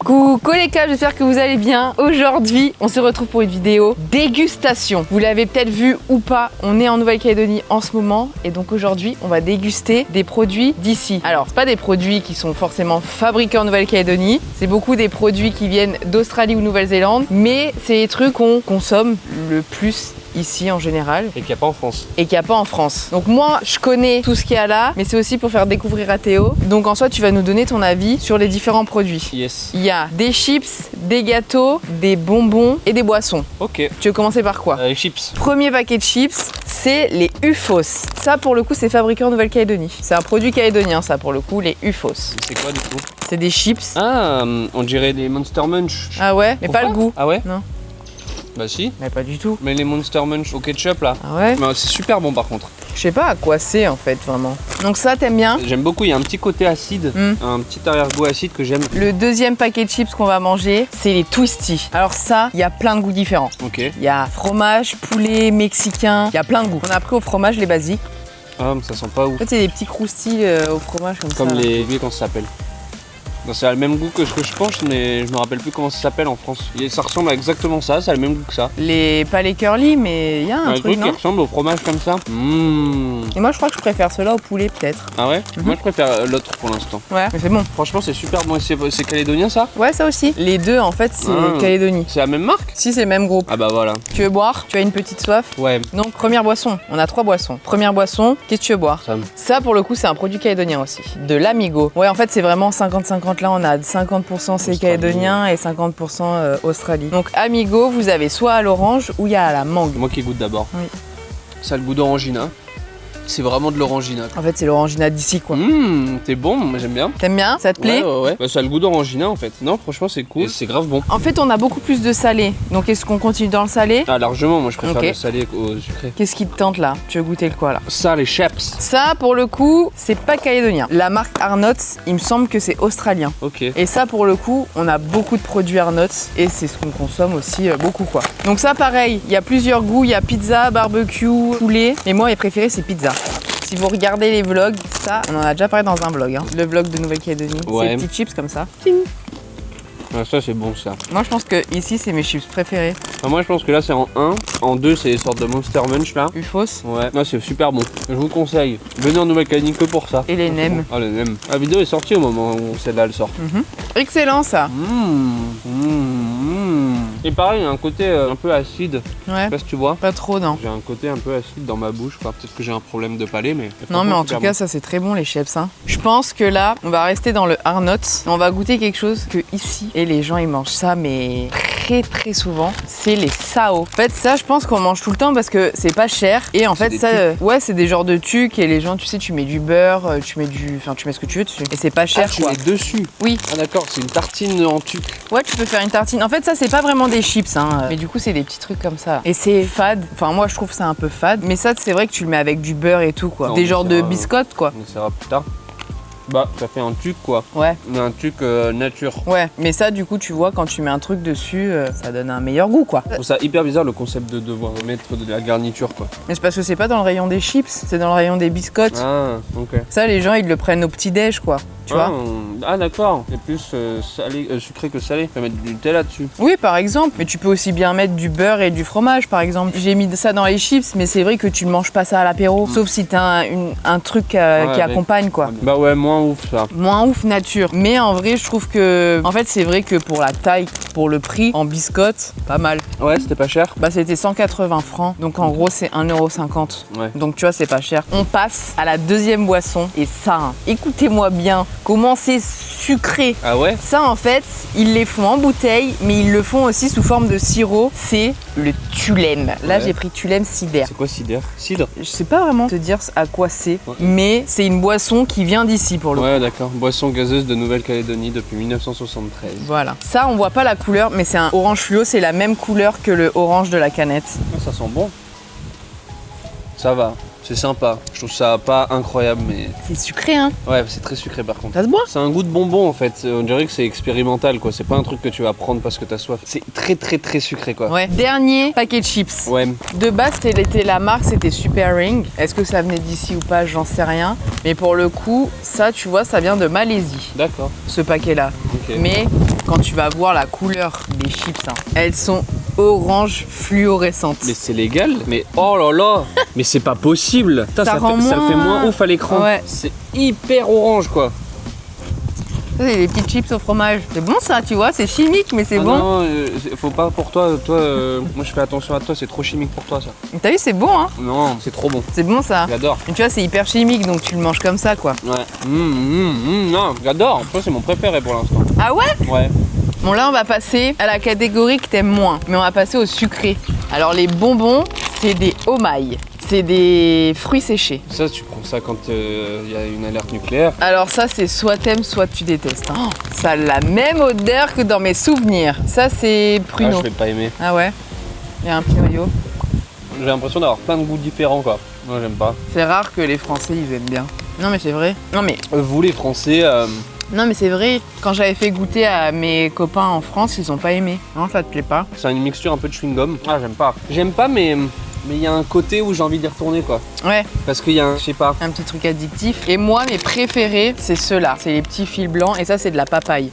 Coucou les gars, j'espère que vous allez bien. Aujourd'hui, on se retrouve pour une vidéo dégustation. Vous l'avez peut-être vu ou pas, on est en Nouvelle-Calédonie en ce moment et donc aujourd'hui, on va déguster des produits d'ici. Alors, c'est pas des produits qui sont forcément fabriqués en Nouvelle-Calédonie, c'est beaucoup des produits qui viennent d'Australie ou Nouvelle-Zélande, mais c'est des trucs qu'on consomme le plus ici en général. Et qu'il n'y a pas en France. Et qu'il n'y a pas en France. Donc moi, je connais tout ce qu'il y a là, mais c'est aussi pour faire découvrir à Théo. Donc en soi, tu vas nous donner ton avis sur les différents produits. Yes. Il y a des chips, des gâteaux, des bonbons et des boissons. Ok. Tu veux commencer par quoi? Les chips. Premier paquet de chips, c'est les Ufos. Ça, pour le coup, c'est fabriqué en Nouvelle-Calédonie. C'est un produit calédonien, ça, pour le coup, les Ufos. C'est quoi du coup? C'est des chips. Ah, on dirait des Monster Munch. Ah ouais? Mais Pourquoi? pas le goût. Ah ouais? Non. Bah si. Mais pas du tout. Mais les Monster Munch au ketchup là. Ah ouais? Mais c'est super bon par contre. Je sais pas à quoi c'est en fait, vraiment. Donc ça, t'aimes bien? J'aime beaucoup, il y a un petit côté acide, un petit arrière-goût acide que j'aime. Le deuxième paquet de chips qu'on va manger, c'est les Twisty. Alors ça, il y a plein de goûts différents. Ok. Il y a fromage, poulet, mexicain, il y a plein de goûts. On a pris au fromage les basiques. Ah, mais ça sent pas En ouf. fait, c'est des petits croustilles au fromage comme ça. Comme les... Comment ça s'appelle? Non, ça a le même goût que ce que je pense, mais je me rappelle plus comment ça s'appelle en France. Ça ressemble à exactement ça, ça a le même goût que ça. Pas les curly, mais il y a un truc, qui non? ressemble au fromage comme ça. Et moi, je crois que je préfère ceux-là au poulet, peut-être. Ah ouais? Moi je préfère l'autre pour l'instant. Ouais, mais c'est bon. Franchement, c'est super bon. C'est calédonien ça? Ouais, ça aussi. Les deux, en fait, c'est Calédonie. C'est la même marque? Si, c'est le même groupe. Ah bah voilà. Tu veux boire? Tu as une petite soif? Ouais. Donc, première boisson. On a 3 boissons. Première boisson, qu'est-ce que tu veux boire? Ça, pour le coup, c'est un produit calédonien aussi. De l'Amigo. Ouais, en fait, c'est vraiment 50-50. Là, on a 50% c'est calédonien et 50% Australie. Donc, Amigo, vous avez soit à l'orange ou il y a à la mangue. Moi qui goûte d'abord. Oui. Ça a le goût d'orangina. C'est vraiment de l'orangina. En fait, c'est l'orangina d'ici, quoi. T'es bon, moi j'aime bien. T'aimes bien? Ça te plaît? Ouais. Bah, ça a le goût d'orangina en fait. Non, franchement, c'est cool. Et c'est grave bon. En fait, on a beaucoup plus de salé. Donc, est-ce qu'on continue dans le salé? Ah, largement, moi je préfère Ok. le salé au sucré. Qu'est-ce qui te tente là? Tu veux goûter le quoi là? Ça, les chips. Ça, pour le coup, c'est pas calédonien. La marque Arnott's, il me semble que c'est australien. Ok. Et ça, pour le coup, on a beaucoup de produits Arnott's et c'est ce qu'on consomme aussi beaucoup, quoi. Donc ça, pareil, il y a plusieurs goûts. Il y a pizza, barbecue, poulet. Mais moi, mes préférés, c'est pizza. Si vous regardez les vlogs, ça, on en a déjà parlé dans un vlog. Le vlog de Nouvelle-Calédonie. Ouais. C'est des petites chips comme ça. Ah, ça, c'est bon ça. Moi, je pense que ici, c'est mes chips préférés. Ah, moi je pense que là c'est en 1. En 2, c'est des sortes de Monster Munch là. Ufos Ouais, non, c'est super bon. Je vous conseille. Venez en Nouvelle-Calédonie que pour ça. et les nems. Ah, les nems. La vidéo est sortie au moment où celle-là elle sort. Excellent, ça. Et pareil, il y a un côté un peu acide. Je Ouais. sais pas si tu vois. Pas trop, non. J'ai un côté un peu acide dans ma bouche, quoi. Peut-être que j'ai un problème de palais, mais. Non, mais en tout cas, ça c'est très bon les chips. Hein. Je pense que là, on va rester dans le Arnott's. On va goûter quelque chose que ici, et les gens ils mangent ça, mais très souvent. C'est les sao. En fait, ça, je pense qu'on mange tout le temps parce que c'est pas cher. Et en fait, des ça, ouais, c'est des genres de tucs. Et les gens, tu sais, tu mets du beurre, tu mets ce que tu veux dessus. Et c'est pas cher, tu quoi. mets dessus. Oui. Ah d'accord, c'est une tartine en tuc. Ouais, tu peux faire une tartine. En fait, ça, c'est pas vraiment des chips, hein. Mais du coup, c'est des petits trucs comme ça. Et c'est fade. Enfin, moi, je trouve ça un peu fade. Mais ça, c'est vrai que tu le mets avec du beurre et tout, quoi. Non, Des mais genres ça de va. biscottes, quoi. On essaiera plus tard. Bah, ça fait un tuc quoi. Ouais. Mais un tuc nature. Ouais, mais ça, du coup, tu vois, quand tu mets un truc dessus, ça donne un meilleur goût, quoi. Je trouve ça hyper bizarre le concept de devoir mettre de la garniture quoi. Mais c'est parce que c'est pas dans le rayon des chips, c'est dans le rayon des biscottes. Ah, ok. Ça, les gens, ils le prennent au petit-déj, quoi. Tu vois? Ah d'accord, c'est plus salé, sucré que salé. Tu peux mettre du Nutella dessus. Oui, par exemple. Mais tu peux aussi bien mettre du beurre et du fromage, par exemple. J'ai mis ça dans les chips, mais c'est vrai que tu ne manges pas ça à l'apéro. Sauf si t'as un truc qui accompagne, quoi. Bah ouais, moins ouf ça. Moins ouf nature. Mais en vrai, je trouve que... En fait, c'est vrai que pour la taille, pour le prix, en biscottes, pas mal. Ouais, c'était pas cher. Bah, c'était 180 francs. Donc, en gros, c'est 1,50 €. Ouais. Donc, tu vois, c'est pas cher. On passe à la deuxième boisson. Et ça, hein, écoutez-moi bien. Comment c'est sucré. Ah ouais? Ça, en fait, ils les font en bouteille, mais ils le font aussi sous forme de sirop. C'est le Tulem. Là, Ouais. j'ai pris Tulem Cider. C'est quoi cidre? Cidre? Je sais pas vraiment te dire à quoi c'est, Ouais. mais c'est une boisson qui vient d'ici pour le coup. Ouais, d'accord. Boisson gazeuse de Nouvelle-Calédonie depuis 1973. Voilà. Ça, on voit pas la couleur, mais c'est un orange fluo. C'est la même couleur que le orange de la canette. Ah, ça sent bon. Ça va. C'est sympa. Je trouve ça pas incroyable, mais C'est sucré, hein. ouais, c'est très sucré par contre. Ça se boit? C'est un goût de bonbon en fait. On dirait que c'est expérimental quoi. C'est pas un truc que tu vas prendre parce que t'as soif. C'est très sucré quoi. Ouais. Dernier paquet de chips. Ouais. De base, c'était la marque, c'était Super Ring. Est-ce que ça venait d'ici ou pas, j'en sais rien. Mais pour le coup, ça, tu vois, ça vient de Malaisie, D'accord. ce paquet-là. Ok. Mais quand tu vas voir la couleur des chips, hein, elles sont orange fluorescentes. Mais c'est légal? Mais oh là là! Mais c'est pas possible! Putain, Ça ça rend le fait moins- moins ouf à l'écran. Ouais. C'est hyper orange quoi. Ça, c'est des petites chips au fromage. C'est bon ça, tu vois, c'est chimique, mais c'est Ah bon. non, faut pas pour toi. Moi je fais attention à toi, c'est trop chimique pour toi ça. T'as vu, c'est bon, hein. Non, c'est trop bon. C'est bon ça. J'adore. Mais tu vois, c'est hyper chimique, donc tu le manges comme ça, quoi. Ouais. Non, j'adore. Toi c'est mon préféré pour l'instant. Ah ouais? Ouais. Bon, là, on va passer à la catégorie que t'aimes moins. Mais on va passer au sucré. Alors, les bonbons, c'est des omailles. C'est des fruits séchés. Ça, tu prends ça quand il y a une alerte nucléaire. Alors ça, c'est soit t'aimes, soit tu détestes. Hein. Ça a la même odeur que dans mes souvenirs. Ça, c'est Ah, pruneau. je vais pas aimer. Ah ouais? Il y a un petit noyau. J'ai l'impression d'avoir plein de goûts différents quoi. Moi j'aime pas. C'est rare que les Français, ils aiment bien. Non, mais c'est vrai. Non, mais Vous les Français, c'est vrai. Quand j'avais fait goûter à mes copains en France, ils ont pas aimé. Non, ça te plaît pas? c'est une mixture un peu de chewing-gum. Ah j'aime pas. J'aime pas mais il y a un côté où j'ai envie d'y retourner quoi. Ouais, Parce qu'il y a un, je sais pas. un petit truc addictif. Et moi, mes préférés, c'est ceux-là. C'est les petits fils blancs. Et ça, c'est de la papaye.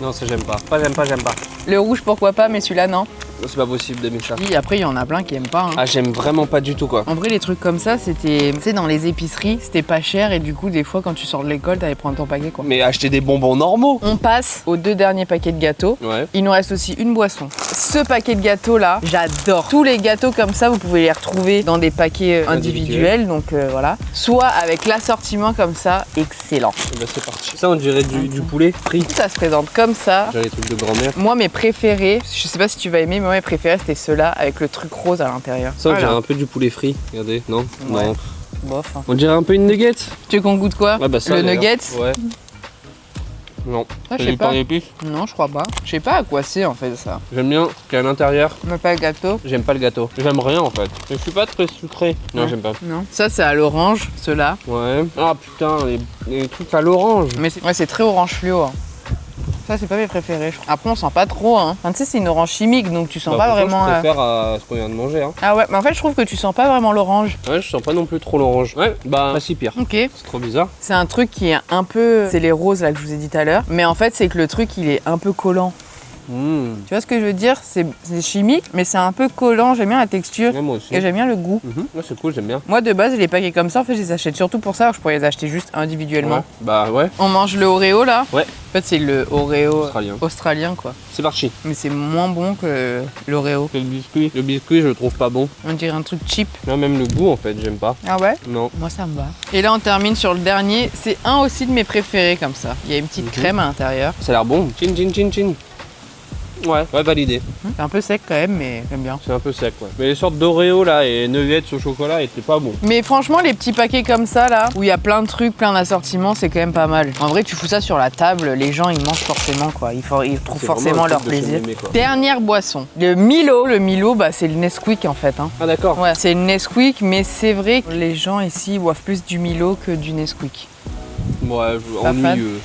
Non ça j'aime pas. J'aime pas. Le rouge, pourquoi pas, mais celui-là, non. C'est pas possible d'aimer ça. Oui, après, il y en a plein qui aiment pas. Hein. Ah j'aime vraiment pas du tout quoi. En vrai, les trucs comme ça, c'était, tu sais, dans les épiceries, c'était pas cher et du coup, des fois, quand tu sors de l'école, t'allais prendre ton paquet, quoi. Mais acheter des bonbons normaux. On passe aux 2 derniers paquets de gâteaux. Ouais. Il nous reste aussi une boisson. Ce paquet de gâteaux là, j'adore. Tous les gâteaux comme ça, vous pouvez les retrouver dans des paquets individuels, donc voilà. Soit avec l'assortiment comme ça, excellent. Et bah c'est parti. Ça on dirait du poulet frit. Ça se présente comme ça. J'ai les trucs de grand-mère. Moi, mes préférés, je sais pas si tu vas aimer, mais moi, mes préférés, c'était ceux-là avec le truc rose à l'intérieur. Ça on Voilà. dirait un peu du poulet frit. Regardez. Non. Ouais. Non. Bof. Hein. On dirait un peu une nugget. Tu veux qu'on goûte quoi? Ouais bah ça. Le d'ailleurs. nuggets? Ouais. Non. Ah, je C'est sais du pain pas. d'épices. Non, je crois pas. Je sais pas à quoi c'est en fait ça. J'aime bien qu'à l'intérieur, Mais pas le gâteau. j'aime pas le gâteau. J'aime rien en fait. Je suis pas très sucré. Non Ouais. j'aime pas. Non. Ça, c'est à l'orange, ceux-là. Ouais. Ah putain, les trucs à l'orange. Mais c'est très orange fluo. Hein. Ça, c'est pas mes préférés. Après, on sent pas trop. Hein. Enfin, tu sais, c'est une orange chimique, donc tu sens pas vraiment. Je préfère à ce qu'on vient de manger. Hein. Ah ouais, mais en fait, je trouve que tu sens pas vraiment l'orange. Ouais, je sens pas non plus trop l'orange. Ouais, bah pas si pire. Ok. C'est trop bizarre. C'est un truc qui est un peu. C'est les roses là que je vous ai dit tout à l'heure. Mais en fait, c'est que le truc, il est un peu collant. Tu vois ce que je veux dire? C'est chimique, mais c'est un peu collant. J'aime bien la texture Ouais, moi aussi. et j'aime bien le goût. Ouais, c'est cool, j'aime bien. Moi, de base, les paquets comme ça, en fait, je les achète surtout pour ça. Alors, je pourrais les acheter juste individuellement. Ouais. Bah ouais, On mange le Oreo là. Ouais. En fait, c'est le Oreo australien. quoi. C'est parti. Mais c'est moins bon que l'Oreo. Le biscuit. Le biscuit, je le trouve pas bon. On dirait un truc cheap. Là, même le goût, en fait, j'aime pas. Ah ouais? Non. Moi, ça me va. Et là, on termine sur le dernier. C'est un aussi de mes préférés comme ça. Il y a une petite crème à l'intérieur. Ça a l'air bon. Chin, chin, chin, chin. Ouais, validé. C'est un peu sec quand même, mais j'aime bien. C'est un peu sec, ouais. Mais les sortes d'Oreo là et nuggets au chocolat étaient pas bons. Mais franchement, les petits paquets comme ça là, où il y a plein de trucs, plein d'assortiments, c'est quand même pas mal. En vrai, tu fous ça sur la table, les gens ils mangent forcément quoi. Ils trouvent C'est forcément vraiment un leur truc de plaisir. mémé, quoi. Dernière boisson. Le Milo. Le Milo, bah, c'est le Nesquik en fait. Hein. Ah d'accord. Ouais, c'est le Nesquik, mais c'est vrai que les gens ici boivent plus du Milo que du Nesquik. Ouais, Pas fan. ennuyeux.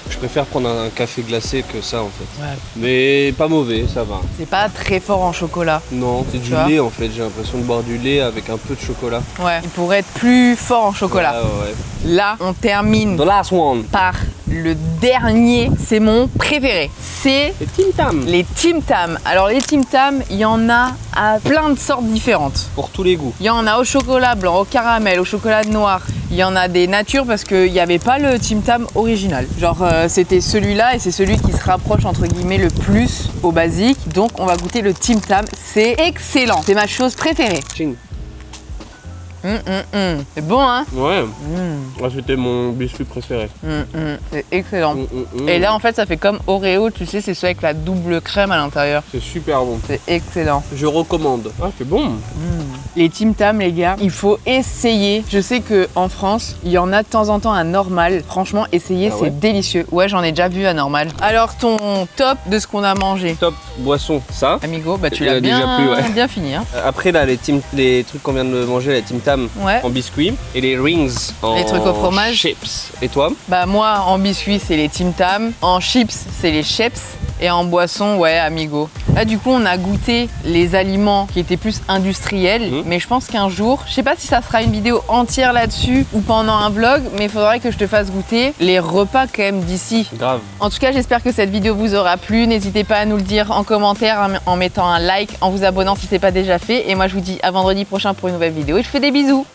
Je préfère prendre un café glacé que ça en fait. Ouais. Mais pas mauvais, ça va. C'est pas très fort en chocolat. Non, c'est du Tu vois lait en fait. J'ai l'impression de boire du lait avec un peu de chocolat. Ouais. Il pourrait être plus fort en chocolat. Ouais. Là, on termine The last one. par le dernier. C'est mon préféré. C'est Les Tim Tam. les Tim Tam. Alors les Tim Tam, il y en a à plein de sortes différentes. Pour tous les goûts. Il y en a au chocolat blanc, au caramel, au chocolat noir. Il y en a des natures parce qu'il n'y avait pas le Tim Tam original. Genre c'était celui-là et c'est celui qui se rapproche entre guillemets le plus au basique. Donc on va goûter le Tim Tam. C'est excellent. C'est ma chose préférée. Ching. C'est bon, hein? Ouais. Ah, c'était mon biscuit préféré. C'est excellent. Et là, en fait, ça fait comme Oreo, tu sais, c'est celui avec la double crème à l'intérieur. C'est super bon. C'est excellent. Je recommande. Ah, c'est bon. Les Tim Tam, les gars, il faut essayer. Je sais qu'en France, il y en a de temps en temps à Normal. Franchement, essayer, c'est délicieux. Ouais, j'en ai déjà vu à Normal. Alors, ton top de ce qu'on a mangé? Top boisson, ça. Amigo, bah tu Il a l'as déjà plu, ouais. bien fini. Hein. Après, là, les trucs qu'on vient de manger, les Tim Tam Ouais. en biscuit et les rings en Les trucs au fromage. chips. Et toi? Bah moi, en biscuit, c'est les Tim Tam. En chips, c'est les Sheps. Et en boisson, ouais, Amigo. Là, du coup, on a goûté les aliments qui étaient plus industriels. Mais je pense qu'un jour, je sais pas si ça sera une vidéo entière là-dessus ou pendant un vlog, mais il faudrait que je te fasse goûter les repas quand même d'ici. Grave. En tout cas, j'espère que cette vidéo vous aura plu. N'hésitez pas à nous le dire en commentaire, en mettant un like, en vous abonnant si ce n'est pas déjà fait. Et moi, je vous dis à vendredi prochain pour une nouvelle vidéo et je fais des bisous.